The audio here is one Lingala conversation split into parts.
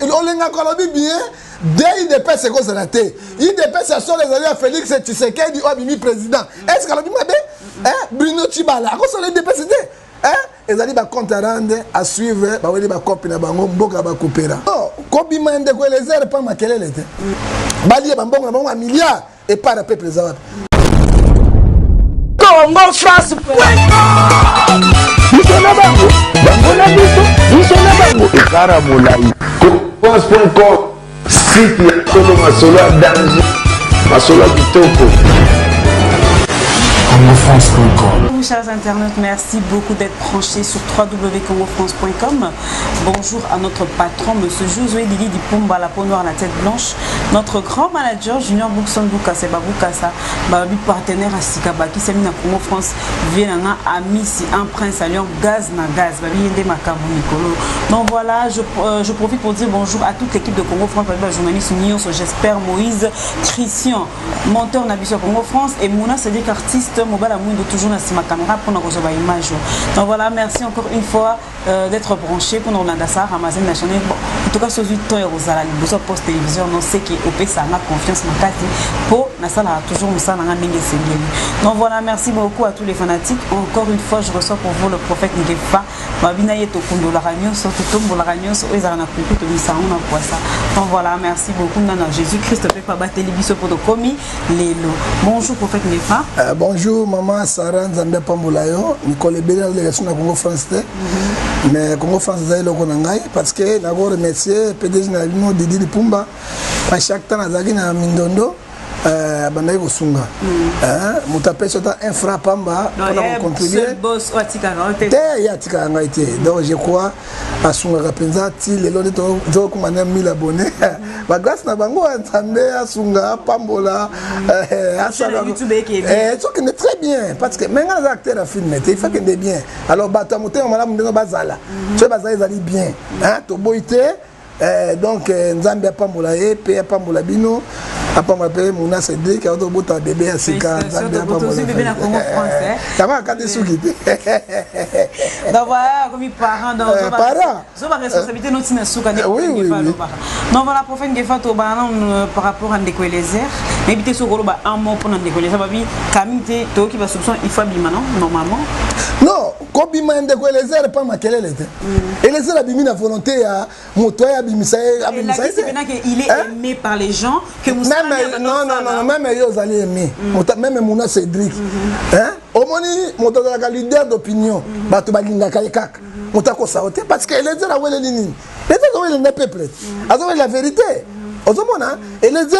Olenga Kolobi bien, dès IDPS c'est quoi ça la tête. IDPS c'est sur les alliés à Félix Tshisekedi ou Abimi président. Est-ce que Kolobi m'a dit Bruno Tshibala, à quoi ça l'IDPS c'était ils allaient compte à rendre à suivre, bah oui, bah copie na bango, mboka ba coupera. Oh, copie mande quoi les airs pas ma quelle était. Bali ba mbongo un milliard et pas le peuple zao. Congo France. Bisona bango, bango na biso, bisona bango. Ekara molai. France.com site ya solo masolo danger, masolo kitoko. Bonjour chers internautes, merci beaucoup d'être branchés sur www.congofrance.com. Bonjour à notre patron, monsieur Josué Didi Dipumba, la peau noire, la tête blanche. Notre grand manager, Junior Boukson Boukassa, Baboukassa, Babi partenaire à Sikaba, qui s'est mis à Congo France, Vienna, Amissi, un prince à Lyon, gaz na gaz, Babi Yende Makabu Nicolo. Donc voilà, je profite pour dire bonjour à toute l'équipe de Congo France, Babi, journaliste Nyon, j'espère Moïse, Christian, monteur Nabisio Congo France, et Mouna, c'est-à-dire artiste. Mobile à Moundo toujours dans ma caméra pour nous recevoir l'image. Donc voilà, merci encore une fois d'être branché pour nous ça Amazon national. Bon, en tout cas, sur 8 ans et Rosala, le besoin post télévision, on sait qu'au ça a confiance dans la pour ça toujours nous ça dans la donc voilà, merci beaucoup à tous les fanatiques. Encore une fois, je reçois pour vous le prophète Ngefa. Donc voilà, merci beaucoup. Jésus-Christ fait pas battre les bisous pour le commis. Bonjour prophète Ngefa. Bonjour maman Sarah Nzambe Pambulayo, Nicole Bela délégation de Congo France. Mais Congo France est le Konangai parce que d'abord remercier PDG Nalino Didi Dipumba. À chaque temps nazaki na Mindondo bandai kosunga. Mutape sota infra pamba pour contribuer. Boss Watika Ngate. Yatika Ngate. Donc je crois à sunga kapenza ti lelo to kumana 1000 abonnés. Ba grâce na bango Nzambe asunga pambola asala YouTube qui est bien. Ce qui est très bien parce que même les acteurs à filmer, il faut qu'il est bien. Alors batamote on mala mundeno bazala. Tu bazala ils allaient bien. To boité donc Nzambe pambola e pe pambola bino. Après, je m'appelle Mouna Cédric, qui a un bébé à Sika. Aussi bébé dans Congo français. Ça va, quand tu souris. Donc voilà, comme parents dans la responsabilité de notre souka. Oui. Donc voilà, prophète Ngefa par rapport à Ndeko Elezer. Mais évitez ce rôle un mot pour Ndeko Elezer. Camille, qui va soupçonner, il faut abîmer, non? Normalement. Non, quand Ndeko Elezer, pas ma quelle était. Elezer a bimi la volonté à monter à bimisa. Il est aimé par les gens que vous non, même ils allaient aimer. Même Mouna Cédric. Au moins, mon leader d'opinion, Batubalinga Kayakak. On t'a constaté parce que les gens ont les lignes. Les gens ont les peuples. Ils ont la vérité. Aux hommes, et les gens,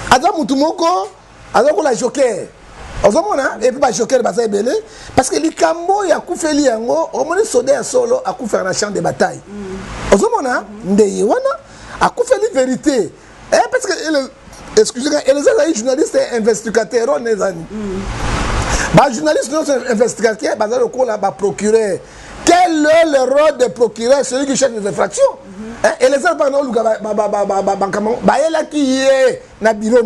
Adam Moutoumoko, Adam la joker. Aux hommes, et puis joker Bazaï Belé. Parce que les Kambo, il y a Koufé Liango, au moins, Sodé à Solo, a Koufé un champ de bataille. Aux hommes, Ndeyewana, a Koufé la vérité. Parce que, excusez-moi, les journalistes et investigateurs, les journalistes et investigateurs, ils procureur. Quel est le rôle de procureur, celui qui cherche les infractions? Et les gens, qui est dans le bureau,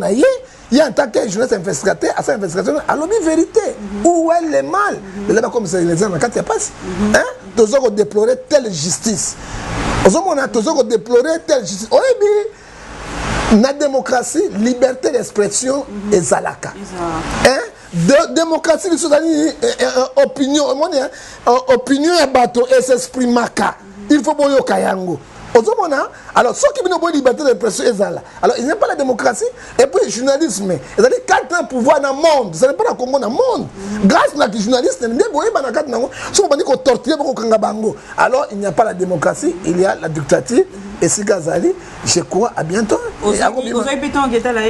il y a en tant que journaliste investigateur, à cette investigation, à l'objet vérité. Où est le mal? Mais là, comme c'est les gens, quand il passe, tous ont déploré telle justice. Tous ont déploré telle justice. La démocratie, liberté d'expression et zalaka. Démocratie, opinion, opinion et bateau et s'exprime maka. Il faut boyo kayango. Alors, ceux qui ont liberté d'expression et zala. Alors, il n'y a pas la démocratie et puis le journalisme. Ils ont 4 ans de pouvoir dans le monde. Ce n'est pas le Congo dans le monde. Grâce à les journalistes, alors il n'y a pas la démocratie, il y a la dictature. Et si Gazali, je crois à bientôt. Vous avez pété en guetta là?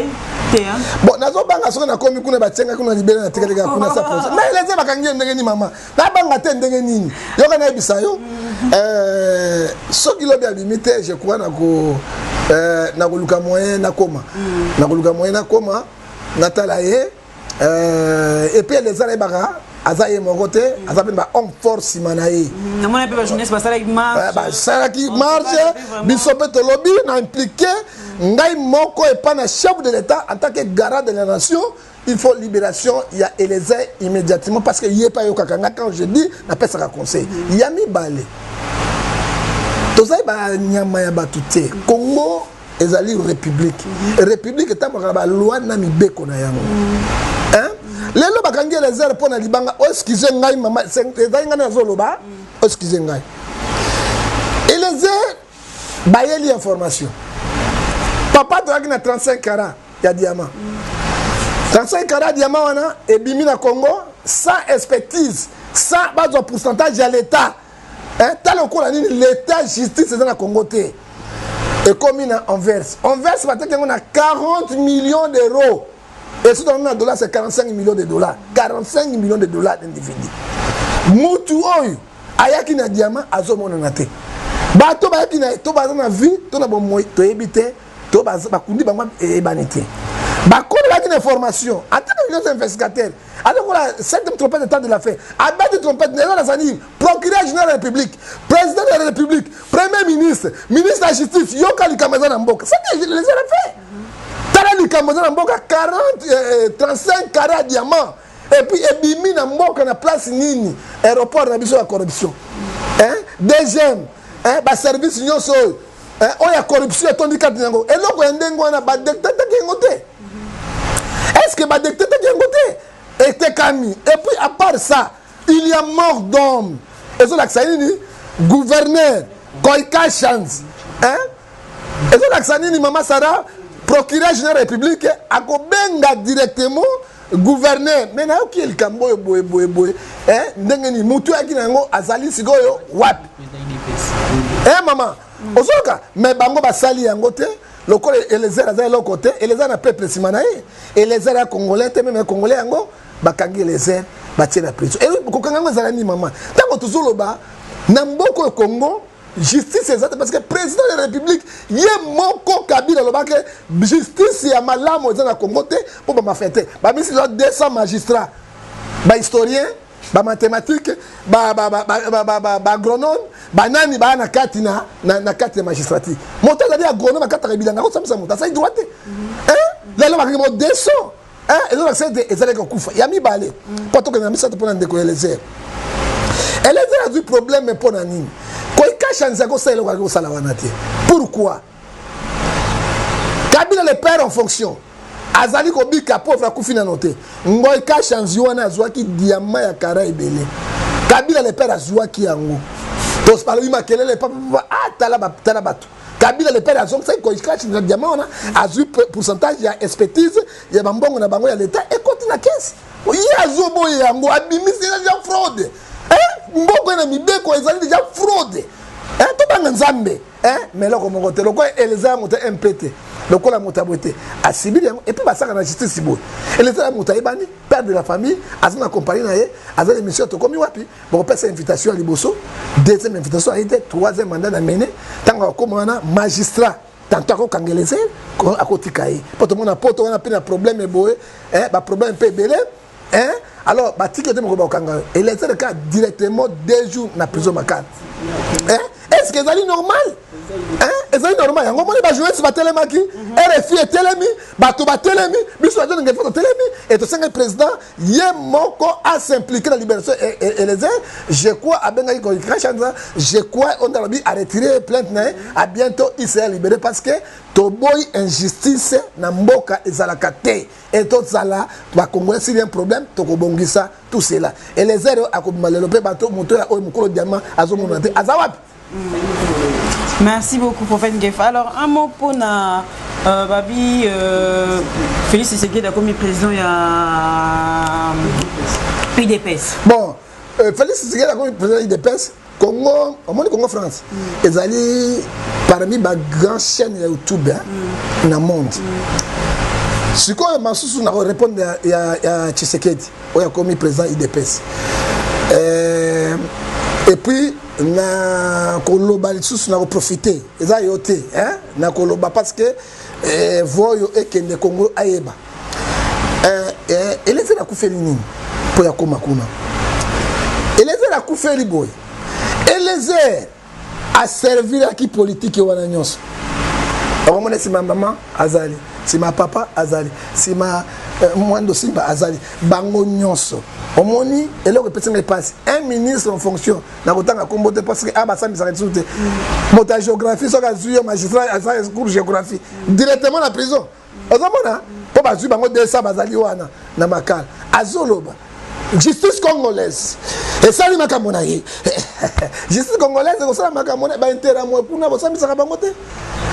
Bon, nazo banga soko na komi kuna batsenga kuna libéré na tekele ka kuna sa projet. Mais les gens bakangi ndenge ni maman. Na banga te ndenge nini. Yoka na bisayo. Soki lobi a limité, je crois na ko luka moyen na koma. Na ko luka moyen na koma. Natala ye et puis les gens baka azaye mon côté, azabe ba homme fort simanaye. Na mona pe ba jeunesse ba sala ki marche. Ba sala ki marche, bisope to lobby na impliqué ngai moko et pas na chef de l'état en tant que garant de la nation. Il faut libération, il y a Eliezer immédiatement parce que il y a pas yo kakanga quand je dis na pesa ka conseil. Il y a mi balé. tozali ba nyama ya batu te. Congo ezali république. République etamaka ba loi na mibeko na yango. Hein? Lelo bakangi les airs pour na libanga excusez ngai mama ezali ngana zoloba excusez ngai. Et les airs bayeli information. Papa toaki na 35 carats ya diamant. 35 carats diamant wana et bimi na Congo sans expertise, sans base de pourcentage à l'État. Hein, tal au cours l'État justice est dans la Congo té. Et comme il a Anvers, peut-être qu'on a 40 millions d'euros. Et si on a $, c'est 45 millions de dollars. 45 millions de dollars d'individus. Moutou oyu, ayaki na diamant azomo na té. Bato bayaki na to baza na vie, to na bomoy, to ebité, to baza bakundi bangwa ebanité. Bakola la information, attendez les investigateurs. Alors voilà, cette trompette de temps de l'affaire. Avec des trompettes, procureur général de la République, président de la République, premier ministre, ministre de la Justice, Yoka Likamazan Mboka. C'est ce que les a fait. Tala Likamazan Mboka, 35 carats diamants. Et puis, Ebimi Mboka na place Nini, aéroport de la corruption. Deuxième, service Nyoso, on a corruption, on dit qu'il y a et là, on a des est-ce que ma dictateur était Camille? Et puis à part ça, il y a mort d'homme. Et ça, c'est le gouverneur Koika Chance. Et ça, c'est le Maman Sarah, procureur général de la République, a benga directement gouverneur. Mais n'a qui est le Camboy boy. Ndengeni mutu akinango azali sigoyo wap. Maman, osoka mais bango basali yango te. Le les airs à l'autre côté, et les airs à peuple simanaï, et les airs à congolais, même congolais ango, bakangi les airs, bâtir la prison. Et le Kokango Zalani maman. Tant que toujours le bas, Namboko le Congo, justice exacte, parce que le président de la République, il est moko Kabila le bac, justice y a malam aux gens à Congo, pour ma fête. Bah, mais c'est 200 magistrats, bah, historiens, ba mathématiques, ba agronome, ba nani ba na kati na kati magistrature. Monta la dia agronome na kati bilanga ko samisa monta ça droite. Là ba ko deso. Et donc c'est ezale ko kufa. Ya mi balé. Poto que na misa to pona ndeko eleze. Eleze a du problème pour nani. Ko ikasha nzako sala ko sala wanati. Pourquoi? Kabila le père en fonction. Azali ko bika pauvre akufina noté. Ngoy ka chanziwa na azwaki diamant ya kara ebele. Kabila le père azwaki yango. Tos palo ima kelele papa tala batu. Kabila le père azwaki ça ko ikachi na diamant na azu pourcentage ya expertise ya bambongo na bango ya l'état et continue na caisse. Oyi azobo yango abimisi déjà fraude. Mboko na mibeko ezali déjà fraude. To banga nzambe. Mais là comme ngote loko eleza ngote MPT. Le coup la motaboté a ciblé et puis ça la justice si beau et les la motaibani père de la famille azana accompagné naé azana monsieur to comme wapi bon passe invitation à Liboso deuxième invitation a été troisième mandat d'amener tant comme on magistrat tant ko kangelese à côté kai pour tout le monde a poto on a pris un problème et boé ba problème peu belé alors ba ticket de ko kanga et les cas directement 2 jours na prison makate est-ce que c'est normal? C'est normal. On va jouer sur la télémaki. RFI est télémi. Bato ba télémi. Biso adon ngefo télémi. Et tout ça le président Yemoko a s'impliqué dans la libération et les airs. Je crois à Bengaï Koikachanza. Je crois on a retiré plainte na. À bientôt il sera libéré parce que Toboy injustice na mboka ezalakate. Et tout ça là, ba Congolais s'il y a un problème, tokobongisa tout cela. Et les airs à Kobumalelopé bato moto au mukolo diamant azomonate azawap. Merci beaucoup, prophète Ngef. Alors, un mot pour Babi Félix Tshisekedi a commis président à UDPS. Bon, Félix Tshisekedi a commis président de UDPS. Congo, au monde Congo France. Ils allaient parmi les grandes chaînes YouTube dans le monde. Ce qu'on m'a souvent répondu à Tshisekedi, il a commis président de UDPS. Et puis, na koloba lisusu na profiter eza yote na koloba parce que voyo ekende Congo ayeba eleze na kufeli nini po ya koma kuna eleze na kufeli boy eleze a servir qui politique wana nyonso omona si ma maman azali si ma papa azali si ma Mwando Simba azali bango nyonso omoni eloko pesa ngai passe un ministre en fonction na kotanga kombote parce que aba sami sa tsute mota géographie soka zuyo magistrat asa cours géographie directement na prison ozomona po bazui bango desa bazali wana na makala azoloba justice congolaise et ça li makambo na ye justice congolaise ko sala makambo na ba intérêt mo kuna bo sami sa bango te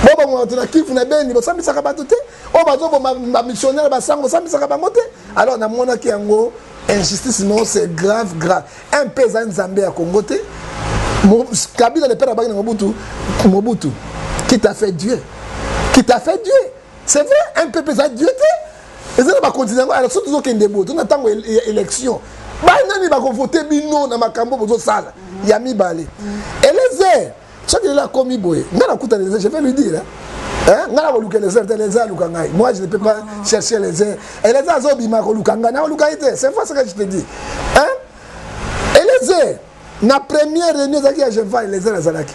bobo mo tuna kifu na beni bo sami sa bato te o bazo bo ma missionnaire ba sango sami sa bango te alors na mona ki yango injustice non c'est grave un paysan zambé à Congo te Kabila le père abaki na Mobutu qui t'a fait Dieu c'est vrai un peu paysan Dieu te et ça va continuer alors surtout que ndebo on attend élection ba nani ba ko voter bino na makambo bozo sala ya mibale et les airs ce qu'il a commis boy ngana kuta les airs je vais lui dire hein ngana ko luka les airs lukangai moi je ne peux pas chercher les airs et les airs zobima ko lukanga na lukaite c'est fois ce que je te dis hein et les airs na première réunion zaki ya Jeva les airs azalaki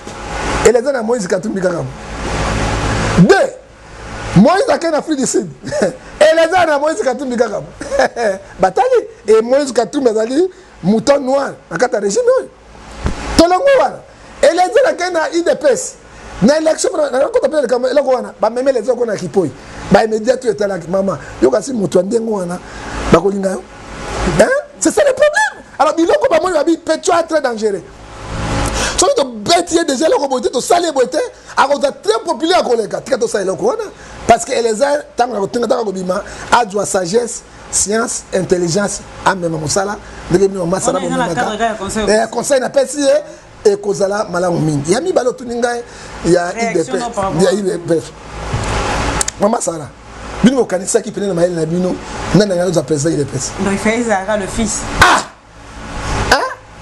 et les airs na Moïse Katumbi kakam deux Moïse a Afrique du Sud et les airs na Moïse Katumbi kakam batali et Moïse Katumbi azali mouton noir na kata régime tolongo wana et les airs na IDPS na élection na ko tapela kama eloko wana ba meme les oko na kipoi ba immédiat tu étais là maman yo kasi mutu ndengo wana ba ko linga yo hein c'est ça le problème alors biloko ba moi ba bi pecho très dangereux so to betier déjà le roboté to salé boté a ko très populaire ko leka tika to ça eloko wana parce que les airs tant na ko tinga ta ko bima a joie sagesse science intelligence a même mosala ndenge bino masala bo maka conseil na pesi et kozala malamu mingi ya mibalo tuninga ya IDP mama sala bino kanisa ki pene na maile na bino nana ngalo za président IDP donc il fait Zara le fils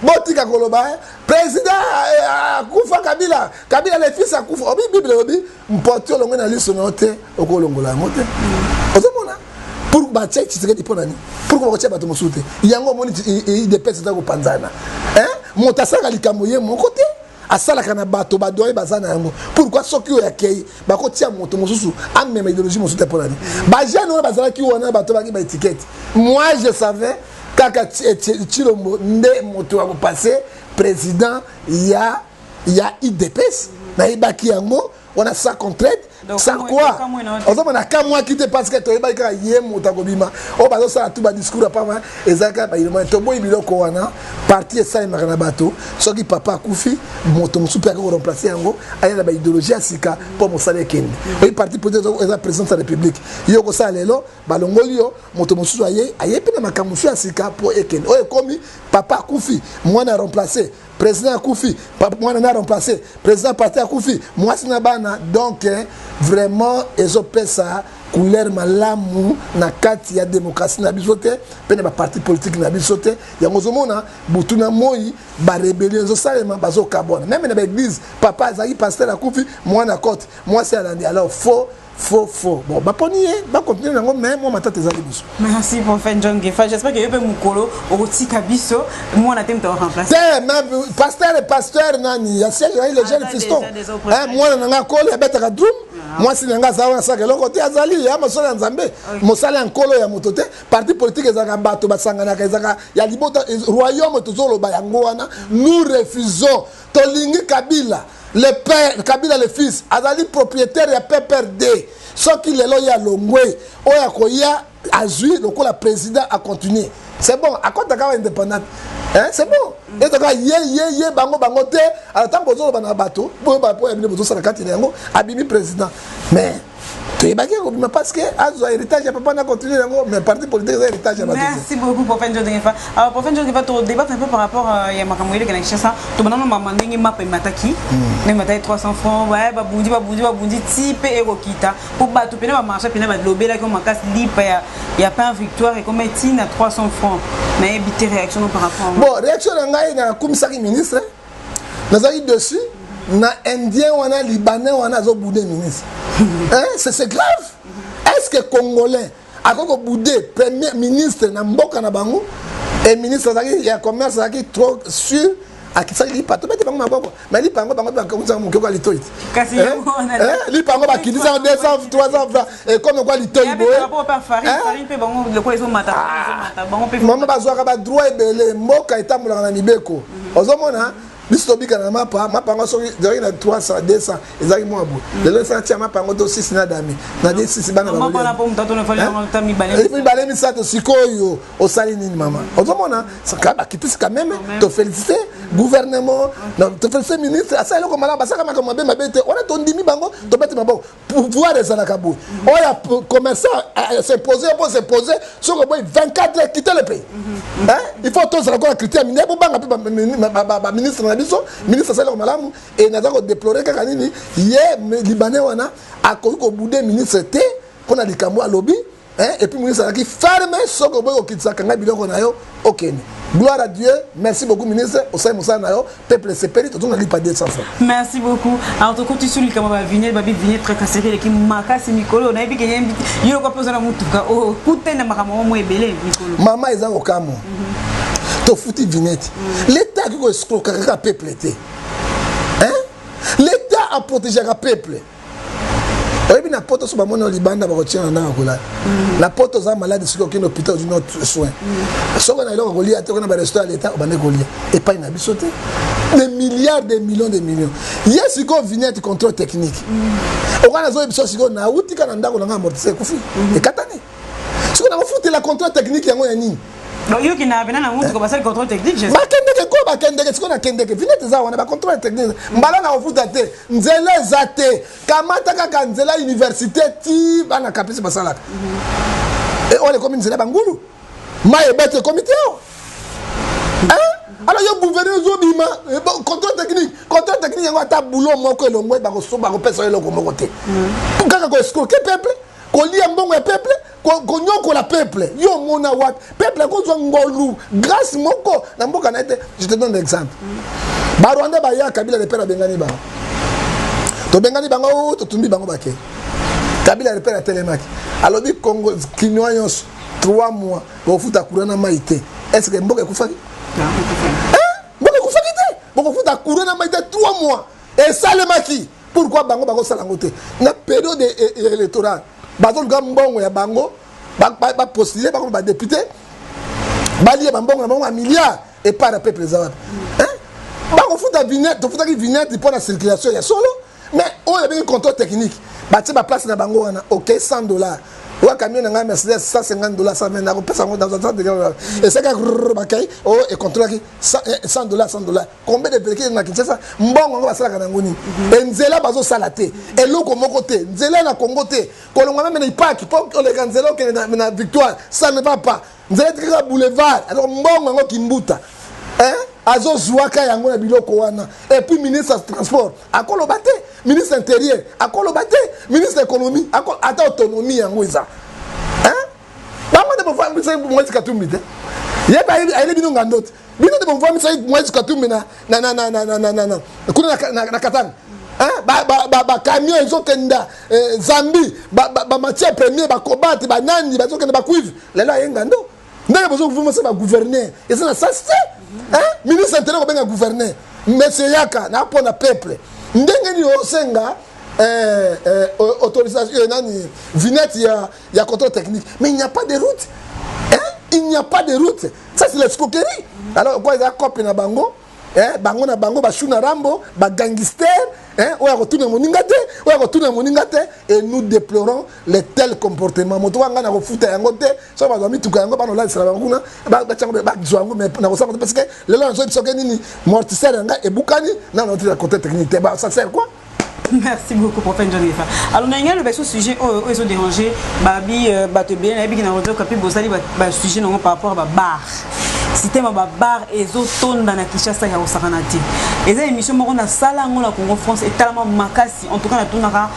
botika koloba président akufa Kabila le fils akufa obi bible obi mporte olongo na liso note okolongola mote ozomona pour batia Tshisekedi ponani pour ko batia bato mosute yango moni IDP c'est ko panzana hein motasaka likambo ye mon côté asala kana bato badoye bazana yango pourquoi soki o yakei bako tia moto mosusu amema idéologie mosusu ponani ba jeune on bazala ki wana bato baki ba étiquette moi je savais kaka Chilombo nde moto wa passer président ya IDPS na ibaki yango on a ça contrainte sans quoi on a qu'à moi quitter parce que tu es pas yé motagobima o bazo ça tout ba discours pas moi ezaka ba il to boy biloko wana parti ça il marana bateau so qui papa kufi moto super ko remplacer yango aya ba idéologie asika pour mo sale kende et parti peut-être eza président de la République yoko ça lelo balongolio moto musu aye pe na makamusu asika pour ekende o komi papa kufi moi na remplacer président Koufi, moi on a remplacé, président parti Koufi, moi c'est Nabana, donc vraiment ils ont fait ça, couleur malamu, na kati ya démocratie na bisote, pene ba parti politique na bisote, ya ngozomona, butuna moi, ba rébellion, zo salema, bazo kabona, même na l'église, papa Zaki pasteur Koufi, moi na côte, moi c'est Alandi, alors faux. Bon, bah ponier, bah continuer nango même moi matata ezali biso. Merci prophète John Gefa. J'espère que yope mukolo otika biso, moi na tem te remplacer. Mais pasteur nani, ya c'est les jeunes fistons. Hein, moi nanga kolo ya betaka drum. Moi si nanga sawa saka loko te azali ya mosala nzambe. Mosala nkolo ya motote, parti politique ezaka bato basangana ezaka ya libota royaume tozolo ba yango wana. Nous refusons tolingi Kabila. Le père, Kabila le fils, azali propriétaire ya PPRD. Ce qui est là, il y a l'ongwe. Il y a Azui, donc le président a continué. C'est bon, à quoi tu as indépendant? C'est bon. Et donc, bango te. Alors, tant que vous avez un bateau, vous avez un président. Mais, tu es parce que Azui héritage, il n'y a pas continué, mais le parti politique a héritage. Merci beaucoup, prophète John Gefa. Alors, prophète John Gefa, tu débattes un peu par rapport à Yamakamouile qui a écrit ça. Tu m'as demandé une map et mataki. Mais mataki 300 francs, ouais, babundi, type et rokita. Pour battre, tu peux pas marcher, tu peux pas lober là comme ma casse libre. Il n'y a pas un victoire et comme Etine à 300 francs. Mais éviter réaction par rapport à. Bon, réaction, il y a un commissariat ministre. Nous avons dessus. Na indien ou na libanais ou na zo boudé ministre. Hein, c'est grave. Est-ce que congolais a ko boudé premier ministre na mboka na bango et ministre il y a commerce qui trop sûr akisaki lipa to bete bango maboko mais lipa bango bango bakomisa mokeko ya litoyi kasi lipa bango bakitisa 200 300 francs et comme quoi litoyi boye mama bazwaka badroit ebele mboka etambolaka na mibeko ozomona biso tobika na mapa yango soki ezalaki na 300 200 ezalaki mwa boye lelo esala tia mapa yango to 6 na dami na de 6 bana mibale misato sikoyo osali nini mama ozomona bakitisi quand même tofélicité gouvernement tofélicité ministre asala eloko malamu basaka makambo mabe te wana tondimi bango tobeti maboko pouvoir ezalaka boye oyo commerçant s'imposer po s'imposer soki oboyi 24 heures quitter le pays il faut tozala kola critère mine bobanga mpe baministre na biso ministre asala malamu et naza kodéplorer kaka nini ye libanais wana akoki kobude ministre te mpona likambo alobi et puis ministre azalaki ferme soki oboyi kokitisaka ngai biloko na yo okende. Gloire à Dieu, merci beaucoup ministre, osai mosala na yo, peuple sepeli tozonga lipa 200 francs. Merci beaucoup. Alors to continue sur le kama ba vigner très cassé qui makasi mikolo na ebi kenyembi yo ko posa na mutuka o kutena makamo mo ebele mikolo. Mama eza okamo. To futi vignette. L'état qui ko escroquer ka peuple té. L'état a protégé ka peuple. Oyebi na poto so ba mona libanda ba kotia na kola. La poto za malade siko ki hôpital du notre soin. Soko na iloko kolia te ko na ba restaurant l'état ba ne kolia. Et pas na bisote. Des milliards des millions de millions. Yes siko vignette contrôle technique. O kana zo biso siko na utika na ndako na amortisser kufi. E katani. Siko na futi la contrôle technique yango ya nini? Donc yo ki na bena na mutu ko basali contrôle technique je. Bakendeke ko bakendeke siko na kendeke vignette za wana ba contrôle technique. Mbala na ofuta te. Nzela zate. Kamata kaka nzela université ti bana kapisi basalaka. Et on les communes nzela bangulu. Maye bete comité. Alors yo gouverneur zo bima contrôle technique yango ata boulot moko elongwe ba ko so ba ko pesa eloko moko te. Kaka ko escroquer peuple, ko lia mbongo ya peuple. Konyoko la peuple, yo mona wat, peuple ko zo ngolu, grâce moko na mboka na ete, je te donne l'exemple. Ba Rwanda ba ya Kabila le père bengani ba. To bengani bango to tumbi bango bake. Kabila le père telemaki. Alobi Congo kinyoyos 3 mois, bo futa kurana maite. Est-ce que mboka kufaki? Mboka kufaki te. Mboka futa kurana maite 3 mois. Et ça le maki. Pourquoi bango salangote? Na période électorale. Bazol gambongo ya bango ba postuler ba député balie ba mbongo na bango a milliard et pas le peuple zawa bango futa vignette to futa ki vignette pour la circulation ya solo mais on a bien contrôle technique ba ti ba place na bango wana OK $100 ou camion na Mercedes $150 120 na ko pesa ngo dans $100 et c'est que bakay oh et contrôle ki $100 combien de véhicules na Kinshasa mbongo ngo basala na ngoni enzela bazo salate et loko moko te nzela na Congo te kolonga même na ipaki pour que les nzela que na victoire ça ne va pas nzela tika boulevard alors mbongo ngo kimbuta azo zwaka yango na biloko wana et puis ministre du transport akolo baté ministre intérieur akolo baté ministre économie akolo ata autonomie yango eza bango de pouvoir misa mwezi katumbi te yeba ile bino ngandote bino de pouvoir misa mwezi katumbi na kuna na Katanga ba camion ezokenda Zambie ba matière première ba cobalt ba nani bazokenda ba cuivre lelo ayengando ndenge bozo gouvernement ça ba gouverner et ça ça ministre intérieur benga gouverneur monsieur Yaka na pona peuple ndenge ni osenga autorisation nani vignette ya contrôle technique mais il n'y a pas de route il n'y a pas de route ça c'est l'escroquerie alors quoi il y a copie na bango bango na bango ba shuna rambo ba gangster oya kotuna moninga te et nous déplorons les tels comportements moto wanga na kofuta yango te so ba zami tuka yango ba no la sala nguna ba tsango ba zwango mais na kosa parce que le lan so bisoke nini mortiseur nga e bukani na notre côté technique ba ça sert quoi. Merci beaucoup, prophète John Gefa. Alors, nous avons le sujet où ils ont dérangé, Babi, Batebé, et puis nous avons dit sujet par rapport à bar. C'était ma bar et autres dans la Kinshasa et au Saranati. Et cette émission, on a sala en Congo France et tellement makasi. En tout cas, on a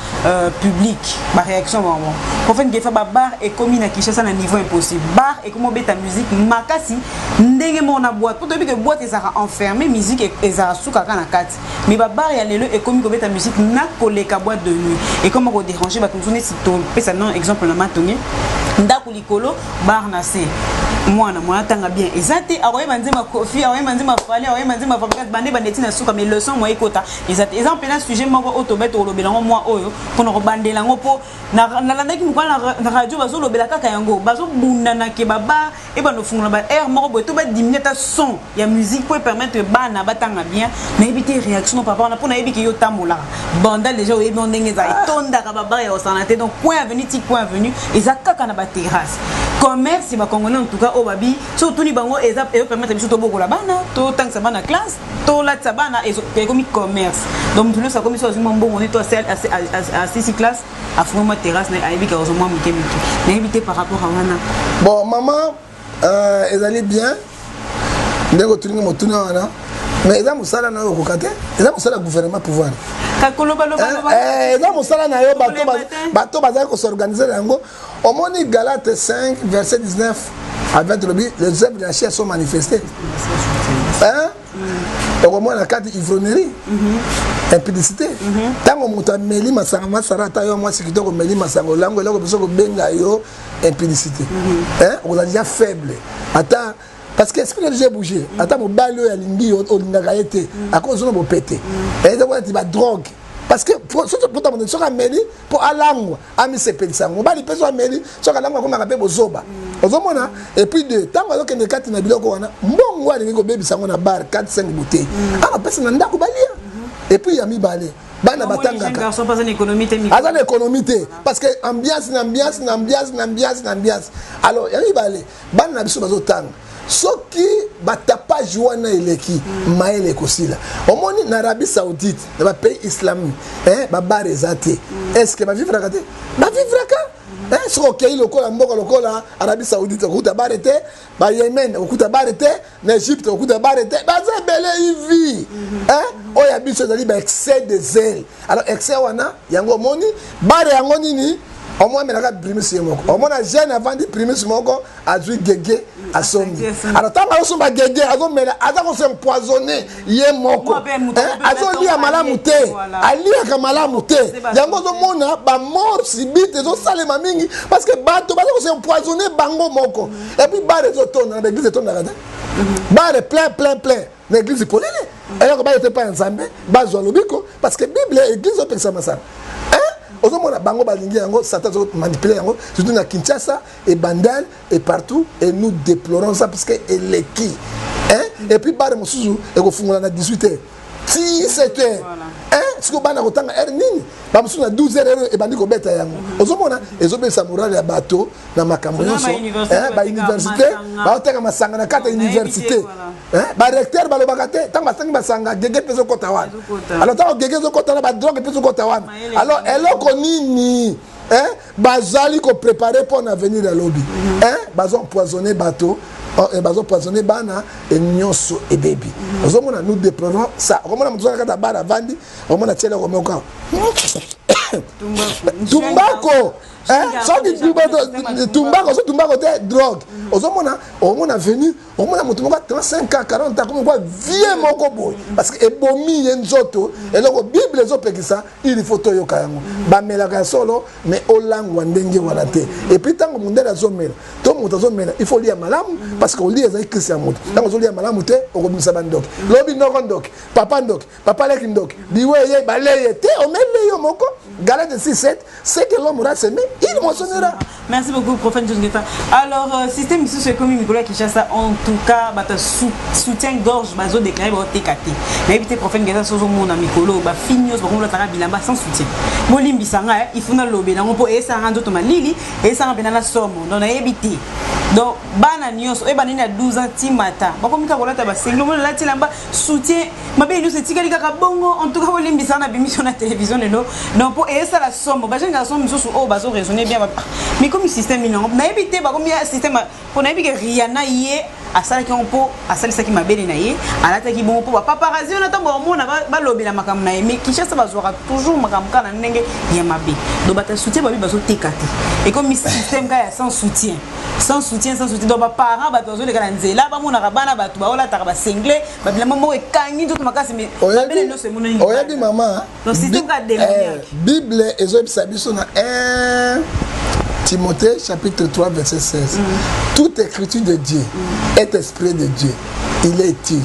public, ma réaction vraiment. Prophète Gefa bar et commis na Kinshasa à un niveau impossible. Bar et comment bête musique makasi. Ndenge mon boîte. Pour que boîte ils sera enfermé musique et ça souka kana kat. Mais bar il y a le et commis bête musique na koleka boîte de nuit. Et comment on déranger ba continuer si ton pesa non exemple na matongé. Ndakulikolo bar na Moi tanga bien ezate aroye banzema kofi aroye banzema fali aroye banzema fabrikat bande bandeti na suka mais leçon moi ekota ezate exemple na sujet moko autobet olobelango moi oyo pour bandelango po na landaki mukwana na radio bazo lobela kaka yango bazo bunda na ke baba e bano fungula ba air moko boy to ba diminuer ta son ya musique pour permettre bana batanga bien na éviter réaction par rapport na pona ebi ki yo tamola banda déjà oyebi ndenge za itonda ka baba ya osanate donc point avenue ti point avenue ezakaka na ba terrasse commerce ba congolais en tout cas au babi surtout ni bango et permettre biso to boko la bana to tank sa bana classe to la sabana et comme commerce donc tout ça comme ça moi bon on est toi à 6 classes à fond terrasse na aibi ka ozo moi mike na éviter par rapport à wana bon maman ils allaient bien ndeko tulinga motuna wana mais ils ont musala na kokate ils ont musala gouvernement pouvoir eza mosala na yo bato bazali kosorganiser yango omoni Galate 5 verset 19 à 20 les œuvres de la chair sont manifestées okomona kati ivronnerie impudicité ntango moto ameli masanga masara ata yo mwasi kitoko omeli masanga olango eloko biso kobenga yo impudicité okozala déjà faible ata parce que esprit j'ai bougé ata mobali oyo alingi olingaka ye te akozona bopete ezakolati badrogue parce que surtout pour ta soka meli pour alangwa amisepelisa mobali mpe so ameli soka alangwa akomaka mpe bozoba ozomona et puis deux ntango azokende kati na biloko wana mbongo alingi kobebisa yango na bar 4-5 bouteille apesa na ndako balia et puis ya mibale bana batangaka aza na économie te parce que ambiance alors ya mibale bana na biso bazotanga soki batapage wana eleki maele kosila omoni na Arabie Saoudite na ba pays islamique babar ezate est-ce que ba vivre ka te ba vivre ka so kei lokola mboko lokola Arabie Saoudite okuta barete ba Yemen okuta barete na Égypte okuta barete baza belé ivi oya biso zali ba excès de zèle alors excès wana yango moni bare yango nini au moins menaka primus yemoko au moins na jeune avant di primus moko azui gege asombi alors tant que somba gege azomela azako se empoisonner yemoko azolia malamu te aliaka malamu te yango zo mona ba mort subite zo salema mingi parce que bato bazako se empoisonner bango moko et puis bare zo tona na l'église tona kata bare plein l'église polele alors que ba était pas ensemble ba zo lobiko parce que bible église o pesa masana ozomona bango balingi yango Satan zo manipuler yango surtout na Kinshasa et Bandal et partout et nous déplorons ça parce que elle est qui et puis bare mosusu et ko fungula na 18h 17h ce que bana kotanga nini ba mosusu na 12h et bandi ko beta yango ozomona ezobesa morale ya bato na makambo nyonso ba université ba oteka masanga na kata université ba recteur ba lobaka te tant basangi basanga gege peso kota wana alors tant gege zo kota na ba drogue peso kota wana alors eloko nini bazali ko préparer pour l'avenir de lobby bazo empoisonner bateau bazo empoisonner bana et nyonso et baby ozomona nous déplorons ça omona mutuzaka kata bana vandi omona tiele komoko tumbako tumbako te drogue ozomona omona venu omona mutu moko 35 ans 40 ans comme quoi vie moko boy parce que ebomi yenzoto eloko bible ezopekisa il faut to yoka yango bamelaka solo mais olangwa ndenge wana te et puis tango mundele azomela to mutu azomela il faut lire malamu parce que oli ezali christian mutu tango zolia malamu te okobimisa bandok lobi ndoko ndok papa leki ndok biweye baleye te omele yo moko Galate 6-7 c'est que l'homme aura semé il moissonnera. Merci beaucoup prophète John Guetta. Alors système ici c'est comme Nicolas Kinshasa en tout cas bata soutien gorge bazo déclaré ba TKT. Mais éviter prophète Guetta sozo mona mikolo ba finios ba ngolo tara bilamba sans soutien. Molimbi sanga il faut na lobé na ngo esa rando to malili esa ngabena na somo donc na éviter. Donc bana nyos e banini à 12 ans timata. Ba komika kolata ba senglo mo lati lamba soutien mabe nous c'est tika ka bongo en tout cas molimbi sanga bimission na télévision lelo. Non pour esa la somme ba jenga somme so o bazo raisonner bien mais comme système non na éviter ba comme ya système pour na éviter Rihanna yé à ça qui on peut à ça qui m'a belle na yé à la qui bon pour paparazzi on attend bon na ba lobela makam na mais qui cherche ba zora toujours makam kana ndenge ya mabe donc ba ta soutien ba bazo tekati et comme système ka sans soutien donc ba parents ba bazo le kana nzela ba mona bana ba tu ba ola ta ba single ba bila mamo e kangi tout makasi mais ba belle no se mona ni oya di maman donc système ka démoniaque Bible ezo bisabiso na 1 Timothée chapitre 3 verset 16. Toute écriture de Dieu est esprit de Dieu. Il est utile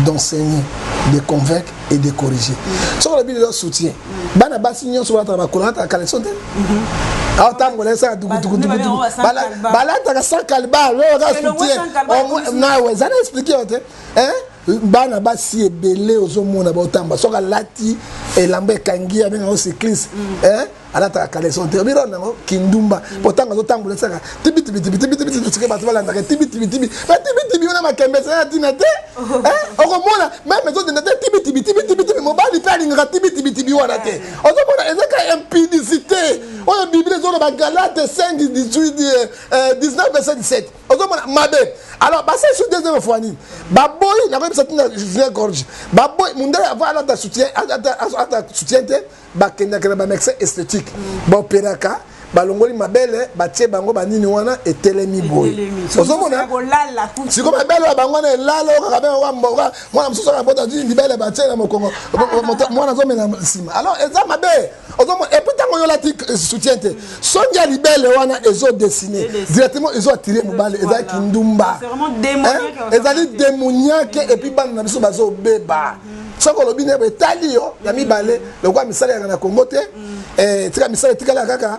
d'enseigner, de convaincre et de corriger. Ce que la Bible soutient. Bana basignon sur la tabacoulante à Calais-Sonde. Ah, tant que ça, balata sans calba, le soutien. Non, ça n'a expliqué. Hein? Bana basi ebele ozomona botamba soka lati elambe kangi avec un cycliste hein alata kaleson te biro nango kindumba potanga zotambola saka tibi tsike bato balanda tibi on a makembe ça dinate hein okomona même zo dinate tibi mobali palinga tibi wana te ozomona ezaka impudicité oyo bible zo ba Galate 5 18 19 verset 17 ozomona mabe alors basé sur deuxième fois ni baboy na Julien Gorge baboy mundele avoir ta soutien à soutien bakenda kana ba médecin esthétique ba opéraka balongoli mabele batie bango banini wana etelemi boy ozomona siko mabele bango na lalo ka ba wamba mwana msusu ka bota di bele batie na mokongo mwana zomena sima alors eza mabe ozomona et puis tango yo lati soutien te sonja libele wana ezo dessiner directement ezo attirer mobile eza kindumba c'est vraiment démoniaque ezali démoniaque et puis bana na biso bazo beba soko lobi ne betali yo ya mibale lokwa misala ya na Kongo te tika misala tikala kaka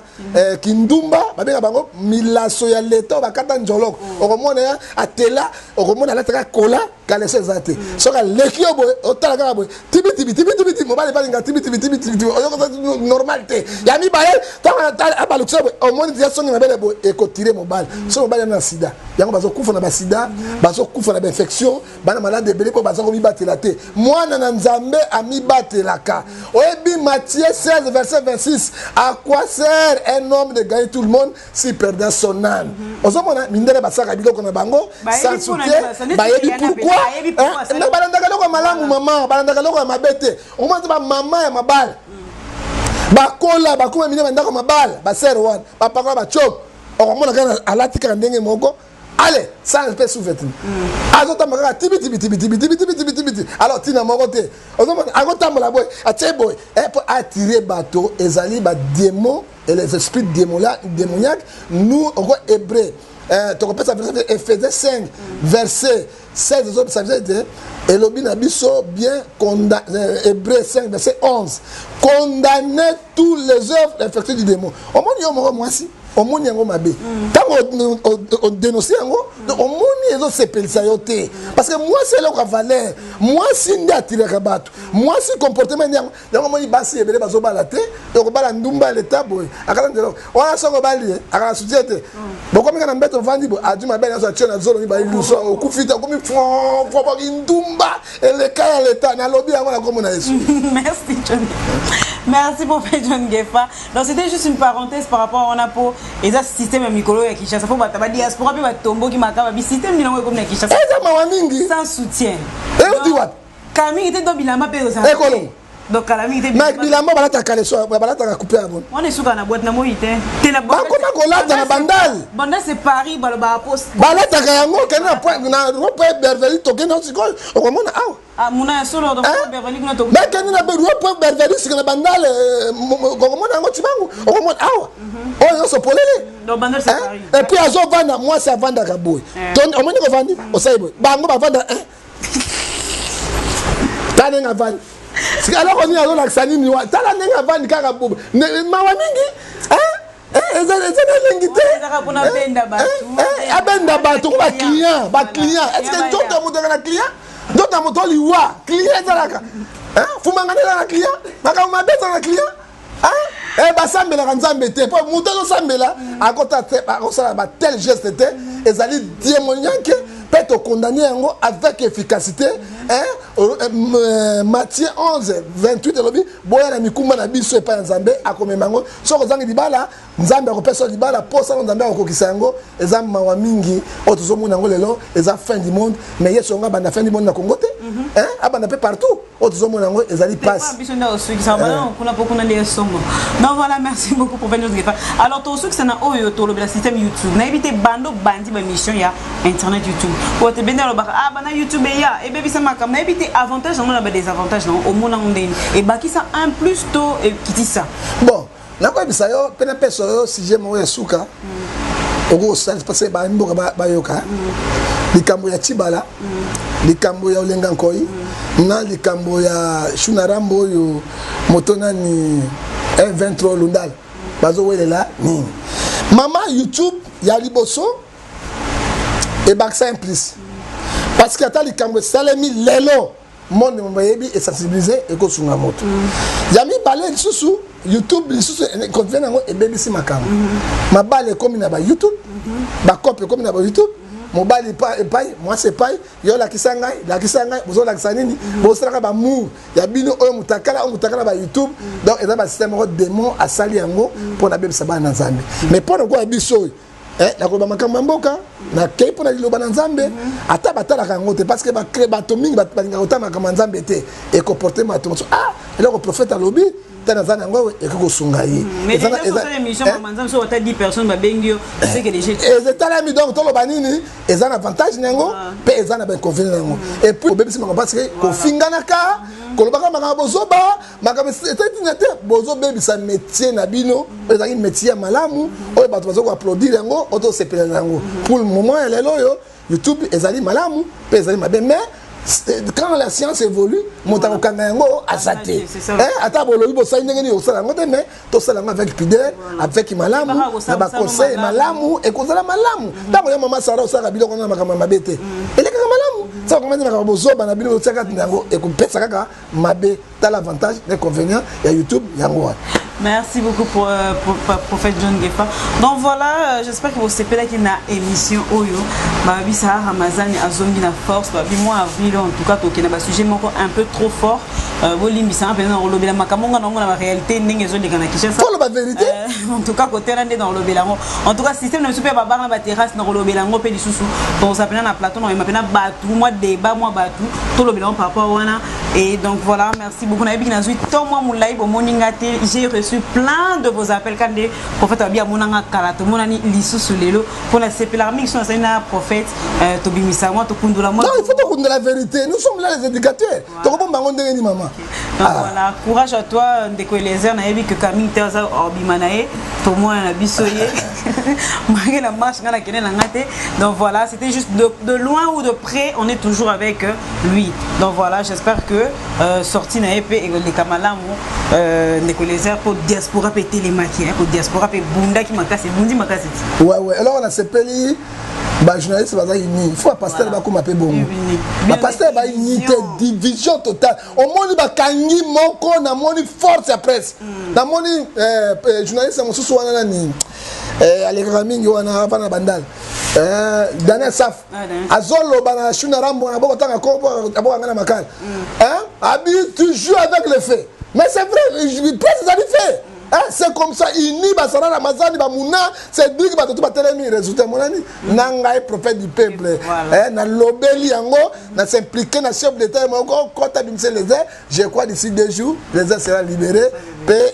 kindumba babenga bango milaso ya leta bakata njoloko okomona ya atela okomona la taka kola kale sezate soka lekio boy otala kaka boy tibi mobale balinga tibi oyoko normal te ya mibale tanga abalukse boy omoni ya songi mabele boy ekotire mobale so mobale na sida yango bazo kufa na basida bazo kufa na infection bana malade belé ko bazo mibatela te mwana na nzambe amibatelaka oyebi Matthieu 16 verset 26 à quoi sert un homme de gagner tout le monde s'il perdait son âme ozomona mindele basaka biloko na bango sans soutien bayebi pourquoi mais balandaka loko malamu maman balandaka loko mabete omona ba maman ya mabala bakola bakoma mine bandako mabala ba ser wan ba pakola ba chop okomona kana alatika ndenge moko allez sans espèce sous-vêtement azotamba tibi alors tina moko te ozomona agotambola boy atie boy pour attirer bateau ezali ba démon et les esprits démoniaques nous on voit hébreu tu ça Éphésiens 5 verset 16 ça veut dire et l'obin abisso bien condamné Hébreu 5 verset 11 condamner tous les œuvres effectuées du démon au monde yo moi si au monde yango mabe tant on dénoncer yango au monde ezo sepelisa yo te parce que moi c'est là ko valeur moi si ndi attirer kabato moi si comportement yango moni basi ebele bazo bala te ko bala ndumba l'état boy akala ndelo wana soko bali akala société boko mika na mbeto vandi bo adu mabe na so tchona zolo mi ba iluso okufita komi fo ba ndumba ele kaya l'état na lobby yango na komona Yesu. Merci John. Merci pour John Gefa. Donc c'était juste une parenthèse par rapport à Onapo et ça système à Mikolo ya Kinshasa faut bataba diaspora pe batombo ki makaba bi système ni nango comme na Kinshasa. Eza mawa mingi sans soutien. Et on dit what? Kami était dans bilamba pe ça. Ekolo. Donc Kalami était mais bilamba balata kale so balata couper à bon. On est souka na boîte na moïté. Te na boîte. Ba koma kolata na bandal. Bandal c'est Paris ba poste. Balata ka yango kena point na ropo Berveli to kena sikol okomona aw. Ah muna solo donc Berveli kuna to. Mais kena na ropo Berveli sikana bandal okomona ngo tibangu okomona aw. Oh yo so polele. Donc bandal c'est Paris. Et puis azo vanda moi c'est vanda ka boy. Donc omoni ko vandi o sai boy. Bango ba vanda tane na vanda. Alors on y a la xani ni wa tala nenga vandi kaka bobo mawa mingi eza lengite abenda batu ba client est-ce que ndoto moto na client ndoto moto liwa client ezalaka fumangana na client maka mabeta na client basambela nzambe te po moto zo sambela akota te akosala ba tel geste te ezali démoniaque peut te condamner avec efficacité Matthieu 11 28 lobi boya na mikumba na biso epa nzambe akomemango soko zangi libala nzambe akopesa libala posa nzambe akokisa yango eza mawa mingi otuzomuna ngo lelo eza fin du monde mais yeso nga bana fin du monde na Congo te abana pe partout otuzomuna ngo ezali passe donc voilà merci beaucoup pour venir nous faire alors tout ce que ça na oyo to le système YouTube na éviter bando bandi ba mission ya internet YouTube pour te benda lo ba bana YouTube ya et baby ça m'a comme éviter avantage on a des avantages non au monde on et baki ça un plus tôt et qui dit ça bon nakoyebisa yo mpe napesa yo sujet moko ya suka okosala parce bamboka bayoka likambo ya Tshibala likambo ya Olenga Nkoyi na likambo ya Shuna Rambo oyo moto nani 23 Lundala bazowelela nini mama YouTube ya liboso ebakisa implice parce que ata likambo esalemi lelo monde moyebi esensibiliser ekosunga moto ya mibale lisusu YouTube lisusu konvient nango ebebisi makambo mabale ekomi na ba YouTube bakope ekomi na ba YouTube mobali epai mwasi epai yo lakisa ngai bozolakisa nini bosalaka bamour ya bino oyo mutakala ba YouTube donc eza basystème moko démon asali yango mpo na bebisa bana na Nzambe mais mpo na koya biso oyo nakoloba makambo ya mboka nakei mpo na liloba na Nzambe ata batalaka yango te parce que bato mingi balingaka kotala makambo ya Nzambe te ekomporte bato mosusu eloko prophète alobi tana zana yango ekokosunga ye mais déjà sur cette émission Manzambe so ata 10 personnes babengi yo c'est que déjà ezetalami donc toloba nini eza na avantage nango mpe eza na bainconvénient nango et puis obebisi makambo parce que kofinganaka kolobaka makambo bozoba makambo etetina te bozobebisa métier na bino ezalaki métier ya malamu oyo bato bazokoapplaudir yango otosepela yango pour le moment ya lelo oyo YouTube ezali malamu mpe ezali mabe mais quand la science évolue monta kokanga yango asate ata bolobi bosali ndenge nini osala yango te mais tosala yango avec pudeur avec malamu na baconseil malamu ekozala malamu ntango yo mama Sara osala biloko na makambo mabe te elekaka malamu ça comment dire makambo bozoba na bino otiaka yango ekopesa kaka mabe ta l'avantage l'inconvénient ya YouTube yango. Merci beaucoup pour prophète John Gefa. Donc voilà, j'espère que vous savez là qu'il y a une émission Oyo. Babi Sahara Ramazani a zombie la force. Babi mois avril en tout cas, il y a un sujet un peu trop fort. Volim ça peut dans le Béla Makamonga dans la réalité n'est zone de Kanakisha. Pour la vérité. En tout cas côté là dans le Bélango. En tout cas système de super baba na terrasse dans le Bélango pe sous. Donc ça s'appelle na plateau, on m'appelle Batou, moi débat, moi Batou, tout le Bélango par rapport wana. Et donc voilà, merci beaucoup. Nabi Nazui, tant moi mon live au morning j'ai reçu plein de vos appels quand les prophètes abia monanga karato monani lisu sulelo pour la CP l'armée sont c'est un prophète Tobi Misangwa to kundula moi. Non, il faut pas qu'on de la vérité. Nous sommes là les éducateurs. To ko bango ndenge ni maman. Donc voilà, courage à toi de Koelezer na yebi que Camille Terza obimanae to moi na bisoye. Malgré la marche ngana kene na ngate. Donc voilà, c'était juste de loin ou de près, on est toujours avec lui. Donc voilà, j'espère que sorti na épée et les kamalamu de Koelezer pour diaspora pe télémaquillage pour diaspora pe bunda qui makase bundi makase. Ouais alors on a sepeli ba journaliste ba uni il faut pasteur ba kuma pe bongo ba pasteur ba unité division totale au moni ba kangi moko na moni force ya presse na moni journaliste mosusu wana nani alekaka mingi wana bana bandal Daniel Saf azolo bana Shuna Rambo na boko tanga ko boko ngana makala abi tu joues avec les faits. Mais c'est vrai, je pense que ça lui fait. C'est comme ça, il n'y a pas Ramazani, c'est dit que tu vas te donner résultat. Nanga est prophète du peuple. Na lobeli yango, na s'impliquer na chef d'État. Quand tu as bimsé les airs, je crois d'ici 2 jours, les airs seront libérés.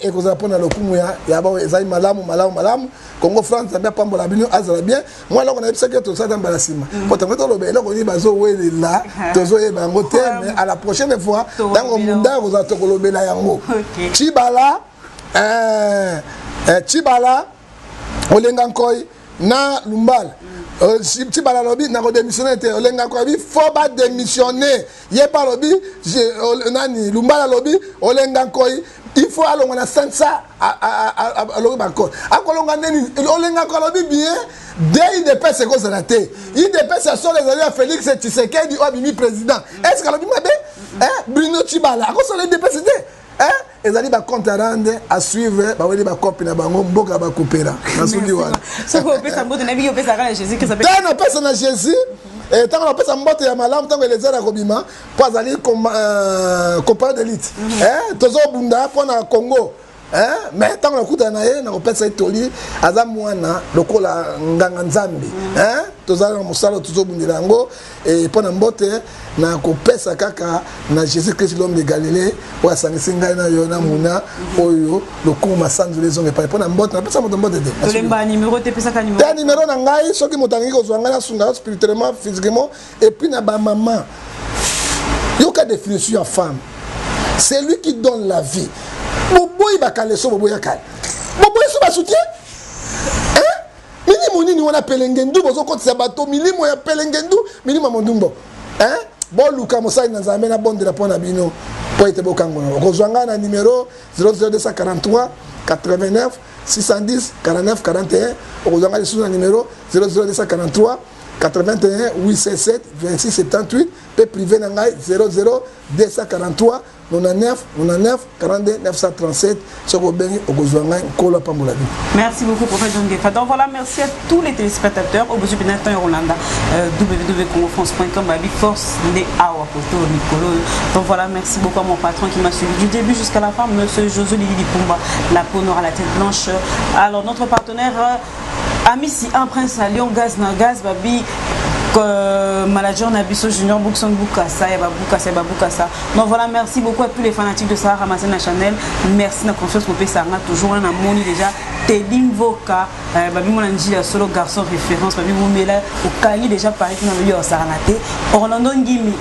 Et que vous apprenez le coup, il y a des malamu. Congo France, ça bien pas la bino, azala bien. Moi là on a dit que tout ça dans Balasima. Quand on met le bel, on dit bazo ouais là, tozo e bango te, mais à la prochaine fois, dans le monde vous avez le bel yango. Tshibala Olenga Nkoyi na Lumbala Tshibala lobi na démissionner te Olenga Nkoyi faut pas démissionner yé pas lobi nani Lumbala lobi Olenga Nkoyi il faut aller on a ça à lobi bakor akolonga neni Olenga Nkoyi lobi bien dès il dépasse ce qu'on s'est raté il dépasse ça sur les alliés Félix Tshisekedi obimi président est-ce que lobi mabe Bruno Tshibala ako sur les dépassé ils allaient compte à rendre à suivre bah oui bah copie na bango mboka ba coupera na sudi wana ce qu'on peut ça mbote na bi peut ça kana Jésus que ça peut dans personne na Jésus et tant on peut ça mbote ya malamu tant les airs à kobima pas aller comme compagnie d'élite tozo bunda pour na Congo mais tant on kuta na ye na kopesa itoli aza mwana lokola nganga nzambe tozala na musala tozo bundela ngo et pour na mbote na kopesa kaka na Jésus Christ l'homme de Galilée ou asangisi ngai na yo na muna oyo lokumu masanzu les hommes pas pour na mbote na pesa moto mbote de tolemba numéro te pesa ka numéro na ngai soki motangi ko zwanga na sunga spirituellement physiquement et puis na ba maman yo ka définition ya femme c'est lui qui donne la vie boboyi bakaleso boboya kale boboye so basoutien milimo nini wana pelengendu bozokotisa bato milimo ya pelengendu milimo ya mondumbo boluka mosali na nzambe na bondela mpo na bino mpo ete bokangona okozwa ngai na numero 00243 89 610 49 41 okozwa ngai lisusu na numero 00243 81 867 26 78 pe privé na ngai 00243 99 99 42 937 soko bengi okozwa ngai nkolo apambola bino. Merci beaucoup prophète John Gefa. Donc voilà, merci à tous les téléspectateurs au besoin Benathan et Rolanda www.congofrance.com Babi Force les Awa Koto Nicolo. Donc voilà, merci beaucoup à mon patron qui m'a suivi du début jusqu'à la fin, monsieur Josué Lili Pumba, la peau noire à la tête blanche. Alors notre partenaire Amici, un prince à Lyon, gaz na gaz, babi, manager Nabiso Junior, Boukson Boukassa, Boukassa. Donc voilà, merci beaucoup à tous les fanatiques de Sarah Ramassé na Chanel. Merci na confiance pour Pessanga. Toujours on a moni déjà. Tedim Voka, babi mon anji solo garçon référence, babi Moumela, au Kali déjà Paris qui n'a eu au Saranaté. Orlando Ngimi,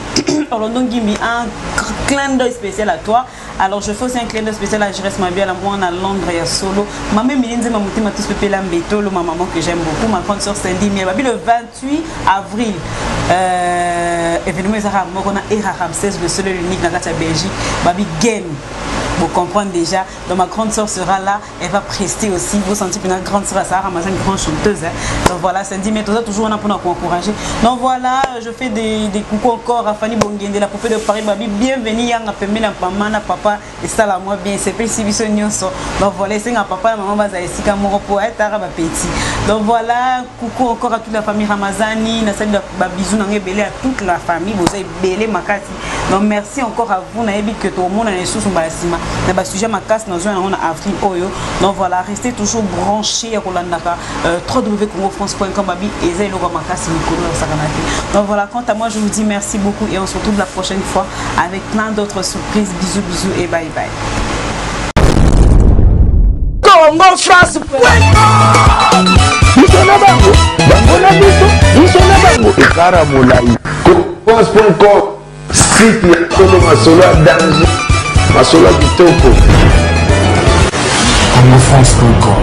un clin d'œil spécial à toi. Alors je fais aussi un clin d'œil spécial à Jérès Mabia, la moi à Londres et à Solo. Ma mère Milinze m'a monté ma tous pépé l'ambeto, ma maman que j'aime beaucoup, ma grande soeur Cindy Babi le 28 avril. Événement Zara Morona et Ramsès, le seul et l'unique dans la Belgique, Babi Game. Vous comprenez déjà, donc ma grande soeur sera là, elle va prester aussi. Vous sentez que notre grande soeur Sarah Ramazan, une grande chanteuse. Donc voilà, Cindy, mais toujours on a pour nous encourager. Donc voilà, je fais des coucou encore à Fanny Bongende, la poupée de Paris, Babi, bienvenue, Yang Pemé, la maman, papa, et ça la moi bien, c'est pas si bisous nyonso. Donc voilà, c'est un papa, maman, baza ici, comme mon poète, arabe petit. Donc voilà, coucou encore à toute la famille Ramazani, na celle de Babizou, n'a belé à toute la famille, vous avez belé Makati. Donc merci encore à vous, n'a que tout le monde est sous son basima. Na ba sujet ma casse dans un Afrique Oyo. Donc voilà, restez toujours branchés à Rolandaka www.congofrance.com babi et zelo ma casse Nicolo Sakanati. Donc voilà, quant à moi je vous dis merci beaucoup et on se retrouve la prochaine fois avec plein d'autres surprises. Bisous bisous et bye bye. CongoFrance.com Bisona bango, bango na biso, bisona bango ekara molai. CongoFrance.com site ya solo masolo ya danger. Masola Kitoko. CongoFrance.com